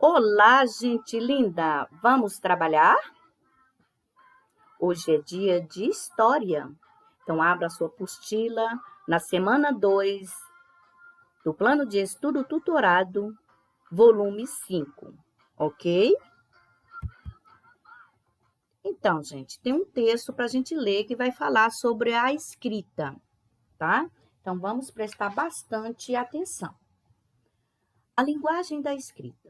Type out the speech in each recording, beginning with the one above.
Olá, gente linda! Vamos trabalhar? Hoje é dia de história. Então, abra sua apostila na semana 2 do Plano de Estudo Tutorado, volume 5, ok? Então, gente, tem um texto para a gente ler que vai falar sobre a escrita, tá? Então, vamos prestar bastante atenção. A linguagem da escrita.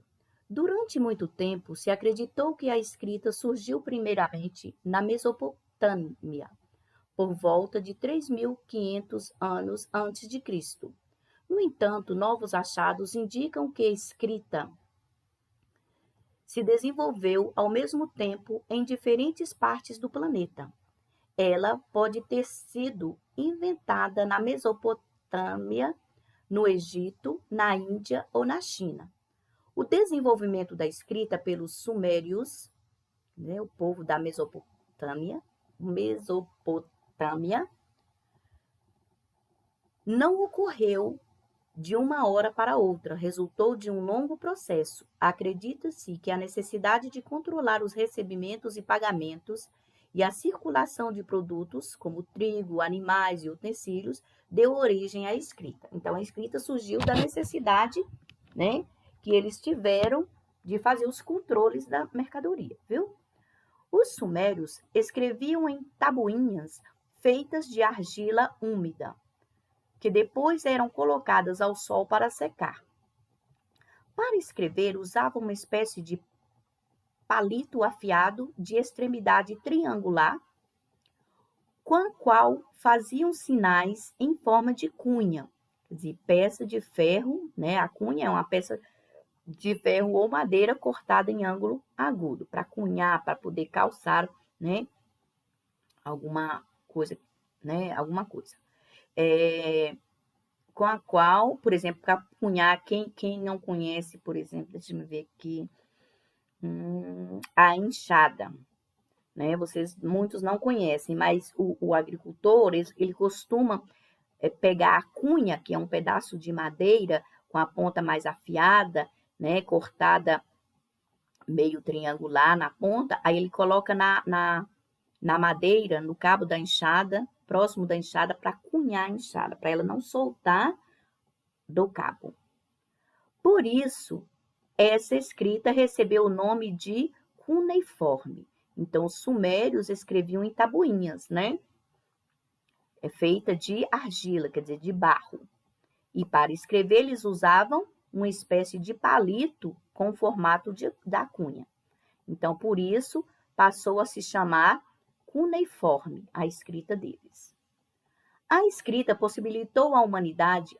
Durante muito tempo, se acreditou que a escrita surgiu primeiramente na Mesopotâmia, por volta de 3.500 anos antes de Cristo. No entanto, novos achados indicam que a escrita se desenvolveu ao mesmo tempo em diferentes partes do planeta. Ela pode ter sido inventada na Mesopotâmia, no Egito, na Índia ou na China. O desenvolvimento da escrita pelos sumérios, né, o povo da Mesopotâmia, não ocorreu de uma hora para outra, resultou de um longo processo. Acredita-se que a necessidade de controlar os recebimentos e pagamentos e a circulação de produtos, como trigo, animais e utensílios, deu origem à escrita. Então, a escrita surgiu da necessidade, né, que eles tiveram de fazer os controles da mercadoria, viu? Os sumérios escreviam em tabuinhas feitas de argila úmida, que depois eram colocadas ao sol para secar. Para escrever, usavam uma espécie de palito afiado de extremidade triangular, com a qual faziam sinais em forma de cunha, quer dizer, peça de ferro, né? A cunha é uma peça de ferro ou madeira cortada em ângulo agudo, para cunhar, para poder calçar, né? Alguma coisa, né? Alguma coisa. Com a qual, por exemplo, para cunhar, quem não conhece, por exemplo, deixa eu ver aqui, a enxada, né? Muitos não conhecem, mas o agricultor, ele costuma pegar a cunha, que é um pedaço de madeira com a ponta mais afiada, né? Cortada meio triangular na ponta, aí ele coloca na madeira, no cabo da enxada, próximo da enxada, para cunhar a enxada, para ela não soltar do cabo. Por isso, essa escrita recebeu o nome de cuneiforme. Então, os sumérios escreviam em tabuinhas, né? É feita de argila, quer dizer, de barro. E para escrever, eles usavam uma espécie de palito com o formato da cunha. Então, por isso, passou a se chamar cuneiforme, a escrita deles. A escrita possibilitou à humanidade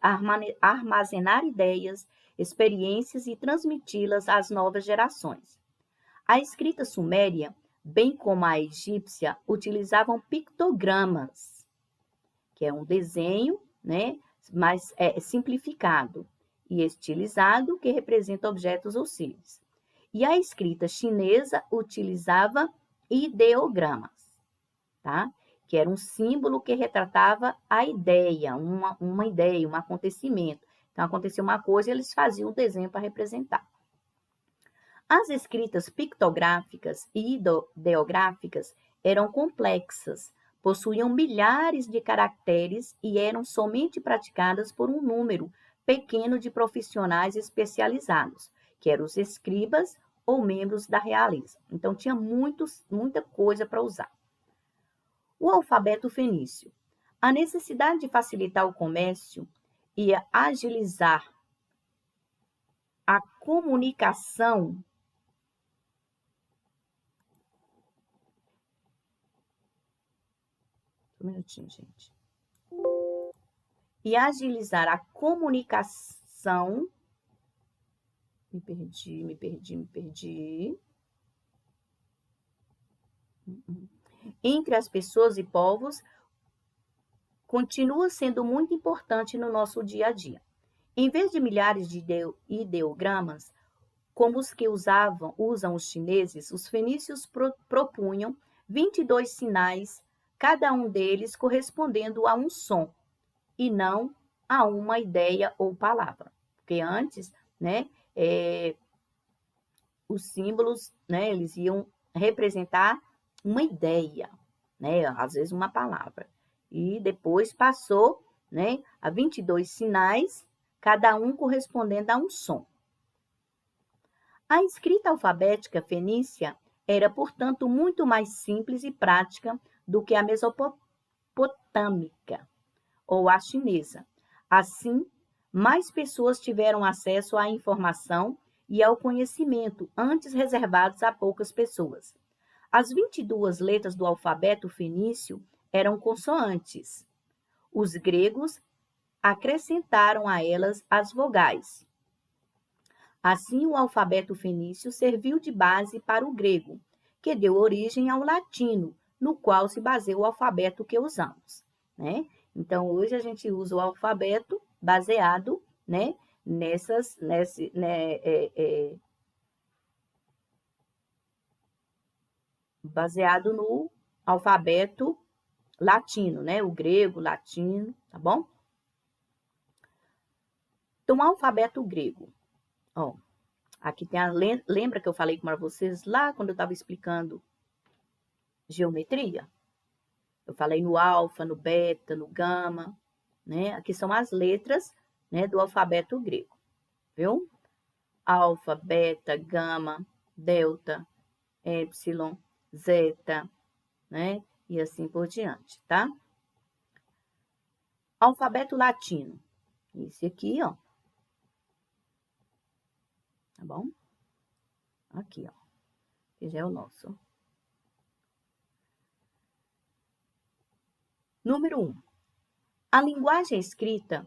armazenar ideias, experiências e transmiti-las às novas gerações. A escrita suméria, bem como a egípcia, utilizavam pictogramas, que é um desenho, né, mais simplificado e estilizado, que representa objetos ou seres. E a escrita chinesa utilizava ideogramas, tá? Que era um símbolo que retratava a ideia, uma ideia, um acontecimento. Então, aconteceu uma coisa e eles faziam um desenho para representar. As escritas pictográficas e ideográficas eram complexas, possuíam milhares de caracteres e eram somente praticadas por um número pequeno de profissionais especializados, que eram os escribas ou membros da realeza. Então, tinha muita coisa para usar. O alfabeto fenício. A necessidade de facilitar o comércio e agilizar a comunicação. Um minutinho, gente. E agilizar a comunicação. Me perdi. Entre as pessoas e povos, continua sendo muito importante no nosso dia a dia. Em vez de milhares de ideogramas, como os que usam os chineses, os fenícios propunham 22 sinais, cada um deles correspondendo a um som, e não a uma ideia ou palavra. Porque antes, né, os símbolos, né, eles iam representar uma ideia, né, às vezes uma palavra. E depois passou, né, a 22 sinais, cada um correspondendo a um som. A escrita alfabética fenícia era, portanto, muito mais simples e prática do que a mesopotâmica ou a chinesa. Assim, mais pessoas tiveram acesso à informação e ao conhecimento, antes reservados a poucas pessoas. As 22 letras do alfabeto fenício eram consoantes. Os gregos acrescentaram a elas as vogais. Assim, o alfabeto fenício serviu de base para o grego, que deu origem ao latino, no qual se baseia o alfabeto que usamos, né? Então, hoje a gente usa o alfabeto baseado, né, baseado no alfabeto latino, né? O grego, latino, tá bom? Então, o alfabeto grego, ó, aqui tem lembra que eu falei para vocês lá quando eu estava explicando geometria? Eu falei no alfa, no beta, no gama, né? Aqui são as letras, né, do alfabeto grego, viu? Alfa, beta, gama, delta, epsilon, zeta, né? E assim por diante, tá? Alfabeto latino. Esse aqui, ó. Tá bom? Aqui, ó. Que já é o nosso. Número 1. A linguagem escrita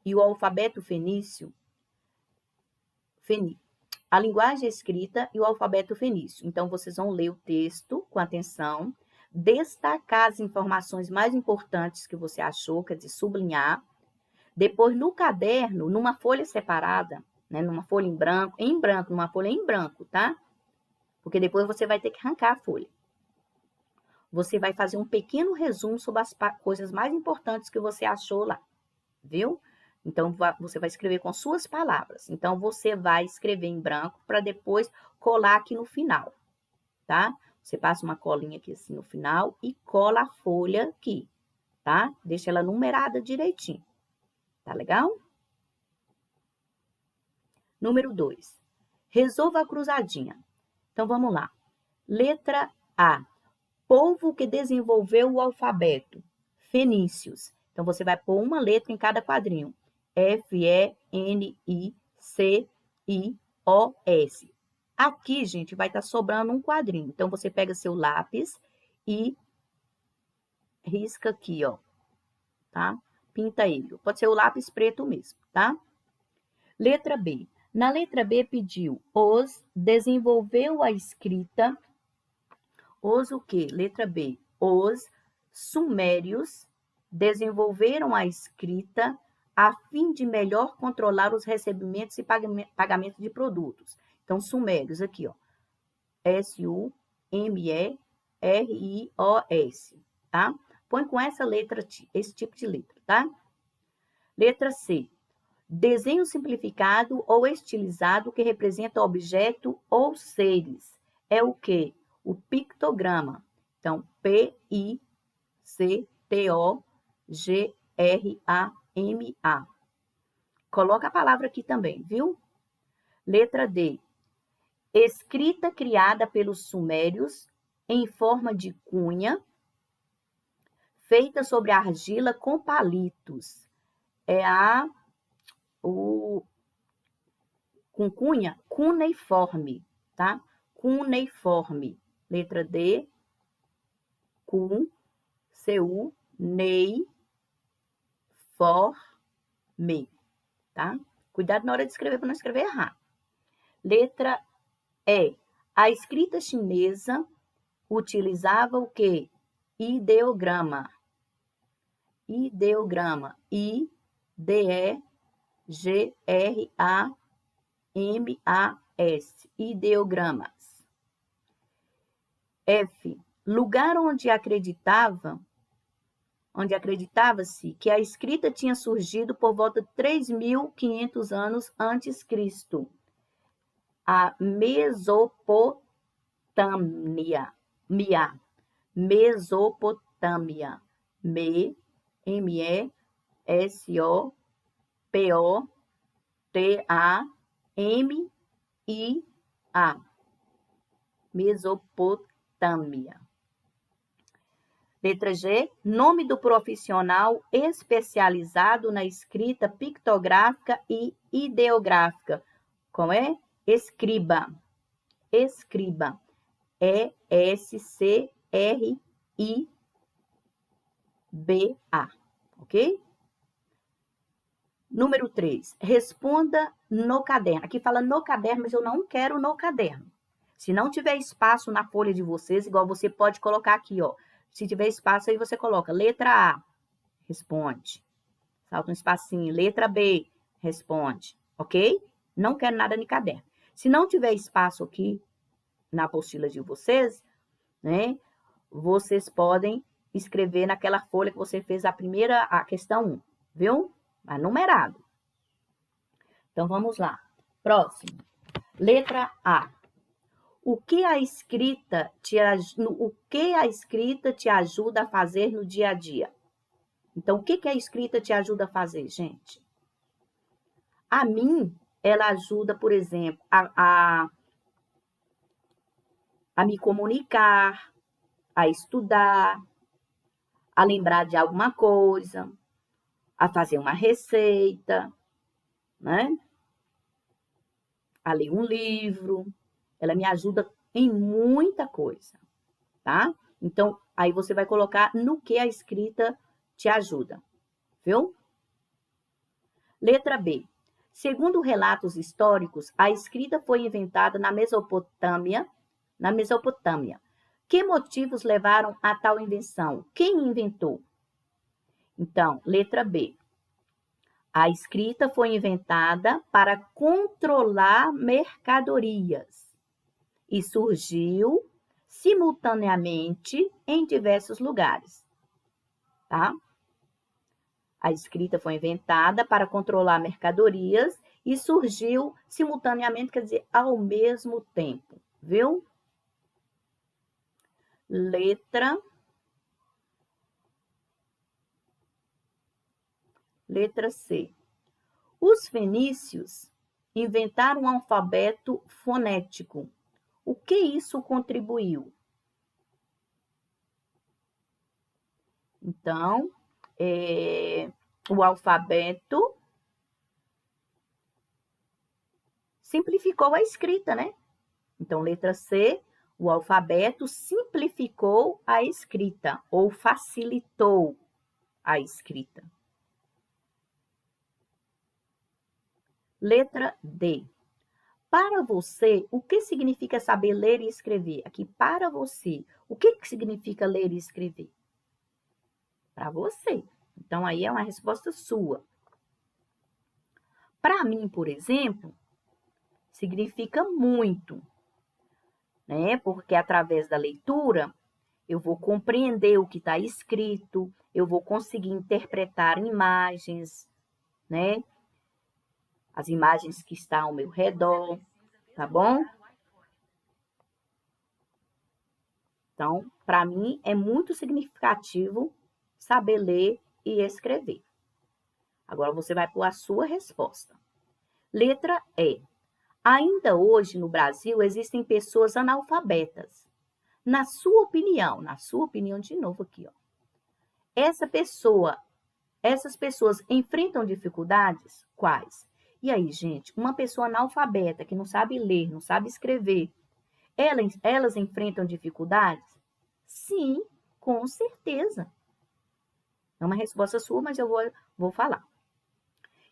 e o alfabeto fenício. A linguagem escrita e o alfabeto fenício. Então, vocês vão ler o texto com atenção, destacar as informações mais importantes que você achou, quer dizer, sublinhar. Depois, no caderno, numa folha separada, né, numa folha em branco, numa folha em branco, tá? Porque depois você vai ter que arrancar a folha. Você vai fazer um pequeno resumo sobre as coisas mais importantes que você achou lá, viu? Então, você vai escrever com suas palavras. Então, você vai escrever em branco para depois colar aqui no final, tá? Você passa uma colinha aqui assim no final e cola a folha aqui, tá? Deixa ela numerada direitinho. Tá legal? Número 2. Resolva a cruzadinha. Então, vamos lá. Letra A. Povo que desenvolveu o alfabeto. Fenícios. Então, você vai pôr uma letra em cada quadrinho. F-E-N-I-C-I-O-S. Aqui, gente, vai estar sobrando um quadrinho. Então, você pega seu lápis e risca aqui, ó. Tá? Pinta ele. Pode ser o lápis preto mesmo, tá? Letra B. Na letra B pediu desenvolveu a escrita. Os o quê? Letra B. Os sumérios desenvolveram a escrita a fim de melhor controlar os recebimentos e pagamentos de produtos. Então, sumérios aqui, ó. S-U-M-E-R-I-O-S, tá? Põe com essa letra, esse tipo de letra, tá? Letra C. Desenho simplificado ou estilizado que representa objeto ou seres. É o quê? O pictograma. Então, P-I-C-T-O-G-R-A-M-A. Coloca a palavra aqui também, viu? Letra D. Escrita criada pelos sumérios em forma de cunha, feita sobre argila com palitos. É com cunha, cuneiforme, tá? Cuneiforme. Letra D, C-U, nei, me, tá? Cuidado na hora de escrever para não escrever errado. Letra E. A escrita chinesa utilizava o quê? Ideograma. Ideograma. I-D-E-G-R-A-M-A-S. Ideogramas. F. Lugar onde acreditava-se que a escrita tinha surgido por volta de 3.500 anos antes de Cristo. a Mesopotâmia. Mesopotâmia. M-E-S-O-P-O-T-A-M-I-A. Mesopotâmia. Letra G, nome do profissional especializado na escrita pictográfica e ideográfica. Qual é? Escriba. Escriba. E-S-C-R-I-B-A. Ok? Número 3. Responda no caderno. Aqui fala no caderno, mas eu não quero no caderno. Se não tiver espaço na folha de vocês, igual você pode colocar aqui, ó. Se tiver espaço, aí você coloca letra A, responde. Salta um espacinho. Letra B, responde. Ok? Não quero nada no caderno. Se não tiver espaço aqui na apostila de vocês, né? Vocês podem escrever naquela folha que você fez a questão 1, viu? Mas numerado. Então, vamos lá. Próximo. Letra A. O que a escrita te ajuda a fazer no dia a dia? Então, o que a escrita te ajuda a fazer, gente? A mim, ela ajuda, por exemplo, a me comunicar, a estudar, a lembrar de alguma coisa, a fazer uma receita, né? A ler um livro. Ela me ajuda em muita coisa, tá? Então, aí você vai colocar no que a escrita te ajuda, viu? Letra B. Segundo relatos históricos, a escrita foi inventada na Mesopotâmia. Que motivos levaram a tal invenção? Quem inventou? Então, letra B. A escrita foi inventada para controlar mercadorias e surgiu simultaneamente em diversos lugares, tá? A escrita foi inventada para controlar mercadorias e surgiu simultaneamente, quer dizer, ao mesmo tempo, viu? Letra C. Os fenícios inventaram um alfabeto fonético. O que isso contribuiu? Então, o alfabeto simplificou a escrita, né? Então, letra C, o alfabeto simplificou a escrita ou facilitou a escrita. Letra D. Para você, o que significa saber ler e escrever? Aqui, para você, o que significa ler e escrever? Para você. Então, aí é uma resposta sua. Para mim, por exemplo, significa muito, né? Porque através da leitura, eu vou compreender o que está escrito, eu vou conseguir interpretar imagens, né? As imagens que estão ao meu redor, tá bom? Então, para mim, é muito significativo saber ler e escrever. Agora, você vai pôr a sua resposta. Letra E. Ainda hoje, no Brasil, existem pessoas analfabetas. Na sua opinião de novo aqui, ó. Essas pessoas enfrentam dificuldades? Quais? E aí, gente, uma pessoa analfabeta que não sabe ler, não sabe escrever, elas enfrentam dificuldades? Sim, com certeza. É uma resposta sua, mas eu vou falar.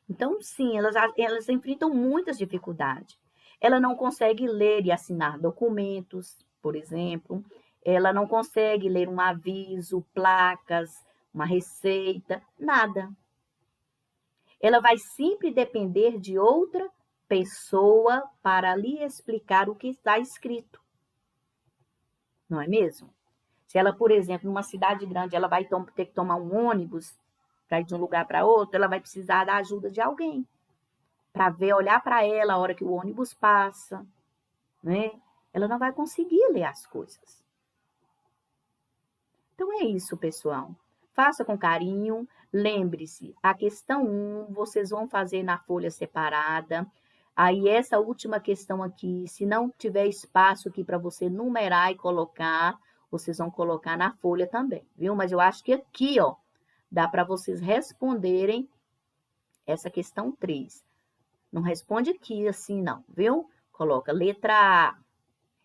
Então, sim, elas enfrentam muitas dificuldades. Ela não consegue ler e assinar documentos, por exemplo. Ela não consegue ler um aviso, placas, uma receita, nada. Ela vai sempre depender de outra pessoa para lhe explicar o que está escrito. Não é mesmo? Se ela, por exemplo, numa cidade grande, ela vai ter que tomar um ônibus para ir de um lugar para outro, ela vai precisar da ajuda de alguém para olhar para ela a hora que o ônibus passa, né? Ela não vai conseguir ler as coisas. Então é isso, pessoal. Faça com carinho. Lembre-se, a questão 1 vocês vão fazer na folha separada. Aí essa última questão aqui, se não tiver espaço aqui para você numerar e colocar, vocês vão colocar na folha também, viu? Mas eu acho que aqui, ó, dá para vocês responderem essa questão 3. Não responde aqui assim, não, viu? Coloca letra A,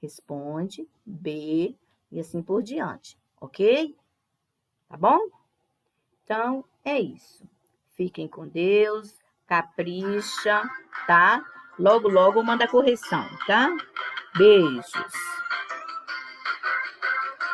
responde, B, e assim por diante, ok? Tá bom? Então, é isso. Fiquem com Deus, capricha, tá? Logo, logo manda correção, tá? Beijos.